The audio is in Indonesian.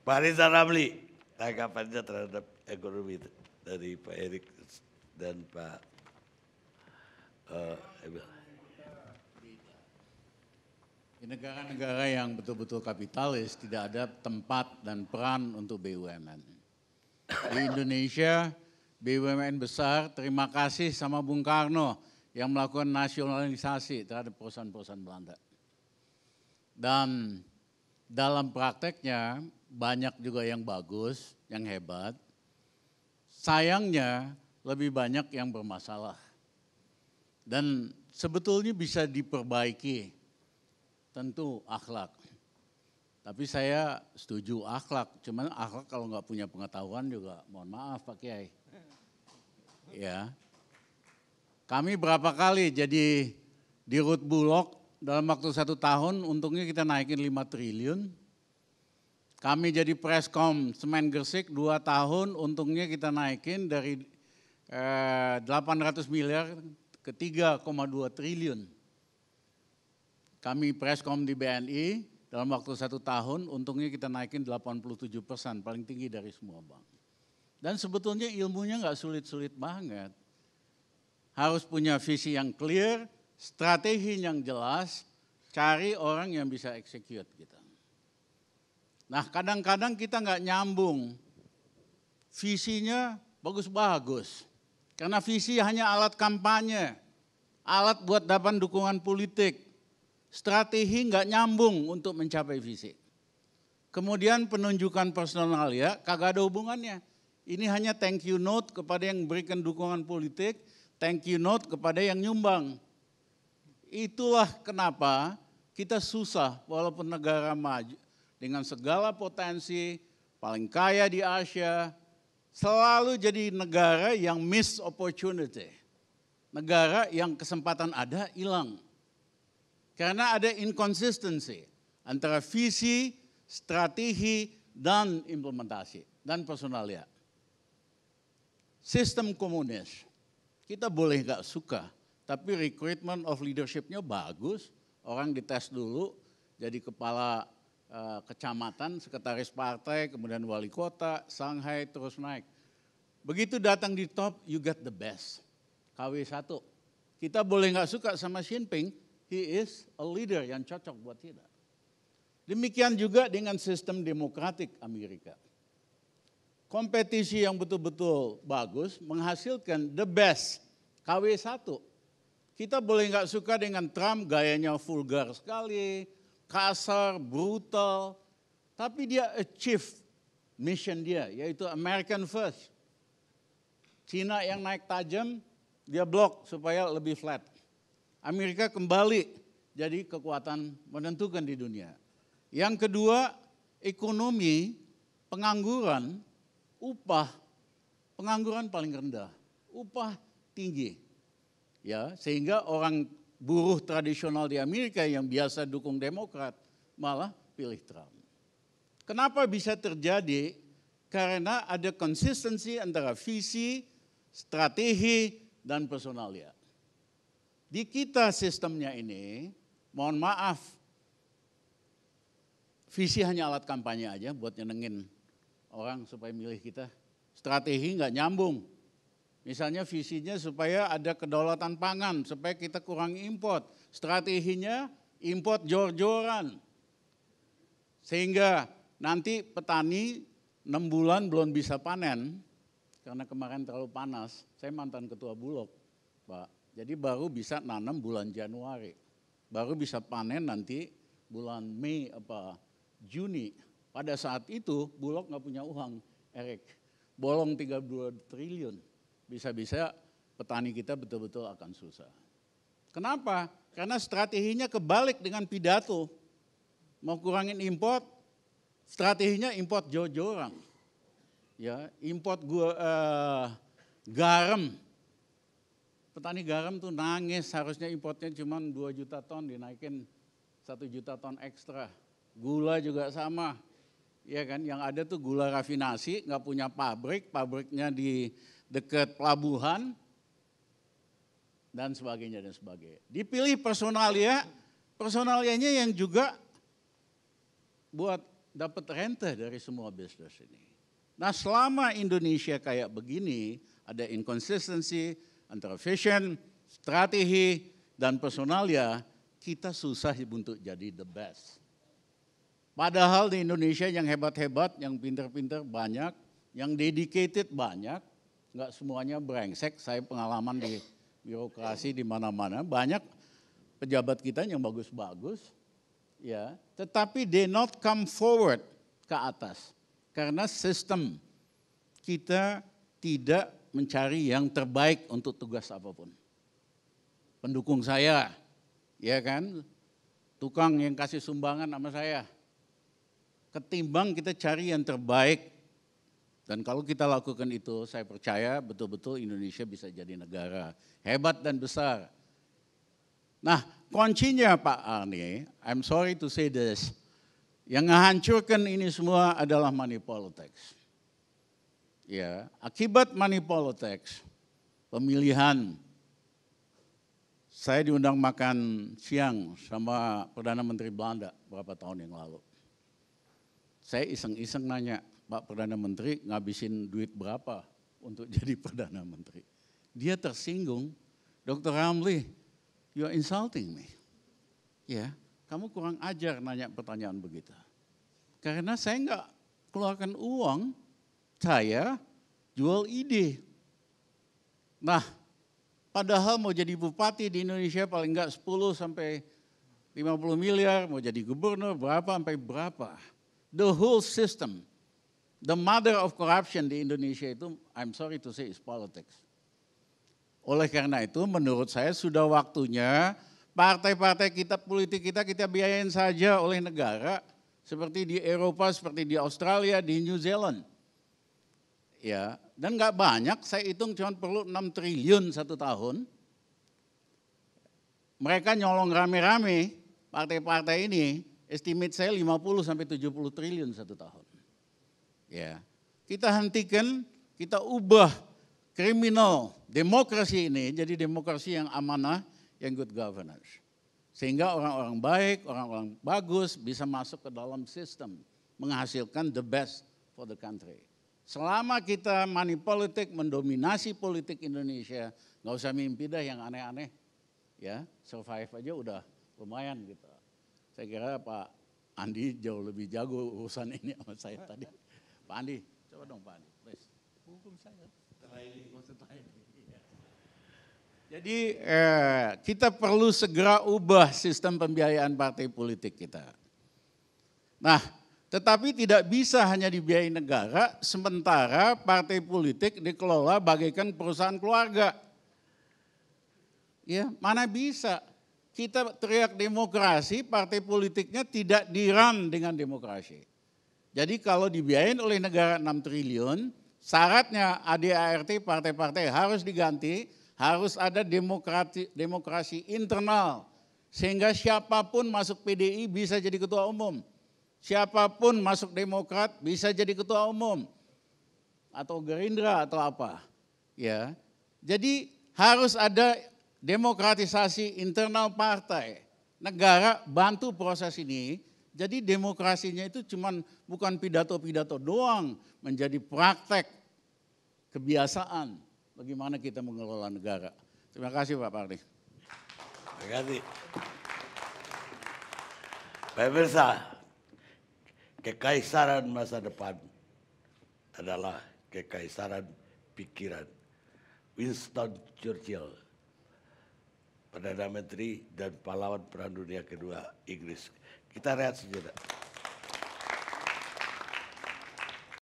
Pak Rizal Ramli, tanggapannya terhadap ekonomi dari Pak Erik dan Pak Emil. Di negara-negara yang betul-betul kapitalis tidak ada tempat dan peran untuk BUMN. Di Indonesia, BUMN besar, terima kasih sama Bung Karno yang melakukan nasionalisasi terhadap perusahaan-perusahaan Belanda. Dan dalam prakteknya banyak juga yang bagus, yang hebat. Sayangnya lebih banyak yang bermasalah. Dan sebetulnya bisa diperbaiki. Tentu akhlak. Tapi saya setuju akhlak, cuman akhlak kalau nggak punya pengetahuan juga mohon maaf Pak Kiai. Ya. Kami berapa kali jadi di Rut Bulog dalam waktu 1 tahun untungnya kita naikin 5 triliun. Kami jadi Preskom Semen Gresik 2 tahun untungnya kita naikin dari 800 miliar ke 3,2 triliun. Kami Preskom di BNI dalam waktu 1 tahun untungnya kita naikin 87%, paling tinggi dari semua bank. Dan sebetulnya ilmunya nggak sulit-sulit banget. Harus punya visi yang clear, strategi yang jelas, cari orang yang bisa execute gitu. Nah kadang-kadang kita nggak nyambung, visinya bagus-bagus. Karena visi hanya alat kampanye, alat buat dapat dukungan politik. Strategi nggak nyambung untuk mencapai visi. Kemudian penunjukan personalia kagak ada hubungannya. Ini hanya thank you note kepada yang memberikan dukungan politik, thank you note kepada yang nyumbang. Itulah kenapa kita susah walaupun negara maju dengan segala potensi, paling kaya di Asia, selalu jadi negara yang miss opportunity. Negara yang kesempatan ada hilang. Karena ada inconsistency antara visi, strategi, dan implementasi, dan personalia. Sistem komunis, kita boleh nggak suka, tapi recruitment of leadership-nya bagus. Orang dites dulu, jadi kepala kecamatan, sekretaris partai, kemudian wali kota, Shanghai terus naik. Begitu datang di top, you get the best. KW1, kita boleh nggak suka sama Xi Jinping, he is a leader yang cocok buat kita. Demikian juga dengan sistem demokratik Amerika. Kompetisi yang betul-betul bagus menghasilkan the best, KW1. Kita boleh nggak suka dengan Trump, gayanya vulgar sekali, kasar, brutal, tapi dia achieve mission dia, yaitu American first. Cina yang naik tajam, dia blok supaya lebih flat. Amerika kembali jadi kekuatan menentukan di dunia. Yang kedua, ekonomi, pengangguran, upah, pengangguran paling rendah, upah tinggi. Ya, sehingga orang buruh tradisional di Amerika yang biasa dukung Demokrat malah pilih Trump. Kenapa bisa terjadi? Karena ada konsistensi antara visi, strategi, dan personalia. Di kita sistemnya ini, mohon maaf, visi hanya alat kampanye aja buat nyenengin orang supaya milih kita. Strategi nggak nyambung. Misalnya visinya supaya ada kedaulatan pangan, supaya kita kurangi import. Strateginya import jor-joran. Sehingga nanti petani 6 bulan belum bisa panen, karena kemarin terlalu panas. Saya mantan ketua Bulog, Pak. Jadi baru bisa nanam bulan Januari. Baru bisa panen nanti bulan Mei apa Juni. Pada saat itu Bulog nggak punya uang, Erik. Bolong 32 triliun. Bisa-bisa petani kita betul-betul akan susah. Kenapa? Karena strateginya kebalik dengan pidato. Mau kurangin import, strateginya import jor-joran. Ya, import garam. Petani garam tuh nangis, harusnya importnya cuma 2 juta ton, dinaikin 1 juta ton ekstra. Gula juga sama, ya kan? Yang ada tuh gula rafinasi, nggak punya pabrik, pabriknya di dekat pelabuhan, dan sebagainya dan sebagainya. Dipilih personalia, personalianya yang juga buat dapat rente dari semua bisnis ini. Nah, selama Indonesia kayak begini, ada inconsistency antara vision, strategi, dan personalia, kita susah untuk jadi the best. Padahal di Indonesia yang hebat-hebat, yang pinter-pinter banyak, yang dedicated banyak, nggak semuanya brengsek. Saya pengalaman di birokrasi di mana-mana, banyak pejabat kita yang bagus-bagus, ya, tetapi they not come forward ke atas karena sistem kita tidak mencari yang terbaik untuk tugas apapun. Pendukung saya, ya kan, tukang yang kasih sumbangan sama saya. Ketimbang kita cari yang terbaik, dan kalau kita lakukan itu, saya percaya betul-betul Indonesia bisa jadi negara hebat dan besar. Nah, kuncinya Pak Arni, I'm sorry to say this, yang menghancurkan ini semua adalah money politics. Ya, akibat money politics, pemilihan, saya diundang makan siang sama Perdana Menteri Belanda beberapa tahun yang lalu. Saya iseng-iseng nanya, Pak Perdana Menteri ngabisin duit berapa untuk jadi Perdana Menteri? Dia tersinggung, Dr. Ramli, you are insulting me. Ya, kamu kurang ajar nanya pertanyaan begitu. Karena saya enggak keluarkan uang, saya jual ide. Nah, padahal mau jadi bupati di Indonesia paling enggak 10 sampai 50 miliar, mau jadi gubernur berapa sampai berapa. The whole system, the mother of corruption di Indonesia itu, I'm sorry to say, is politics. Oleh karena itu menurut saya sudah waktunya partai-partai kita, politik kita biayain saja oleh negara. Seperti di Eropa, seperti di Australia, di New Zealand. Ya, dan nggak banyak, saya hitung cuma perlu 6 triliun satu tahun. Mereka nyolong rame-rame, partai-partai ini, estimate saya 50 sampai 70 triliun satu tahun. Ya, kita hentikan, kita ubah kriminal demokrasi ini jadi demokrasi yang amanah, yang good governance. Sehingga orang-orang baik, orang-orang bagus bisa masuk ke dalam sistem, menghasilkan the best for the country. Selama kita money politik mendominasi politik Indonesia, nggak usah mimpi dah yang aneh-aneh. Ya, survive aja udah lumayan gitu. Saya kira Pak Andi jauh lebih jago urusan ini sama saya tadi. Pak Andi, coba dong Pak Andi, please. Hukum saya. Jadi kita perlu segera ubah sistem pembiayaan partai politik kita. Nah, tetapi tidak bisa hanya dibiayai negara, sementara partai politik dikelola bagaikan perusahaan keluarga. Ya, mana bisa? Kita teriak demokrasi, partai politiknya tidak dirun dengan demokrasi. Jadi kalau dibiayain oleh negara 6 triliun, syaratnya ADART partai-partai harus diganti, harus ada demokrasi internal. Sehingga siapapun masuk PDI bisa jadi ketua umum. Siapapun masuk Demokrat bisa jadi ketua umum. Atau Gerindra atau apa. Ya. Jadi harus ada demokratisasi internal partai. Negara bantu proses ini, jadi demokrasinya itu bukan pidato-pidato doang, menjadi praktek kebiasaan bagaimana kita mengelola negara. Terima kasih Pak Pardi. Terima kasih. Pemirsa, kekaisaran masa depan adalah kekaisaran pikiran. Winston Churchill, Perdana Menteri dan pahlawan Perang Dunia Kedua Inggris. Kita lihat sejenak.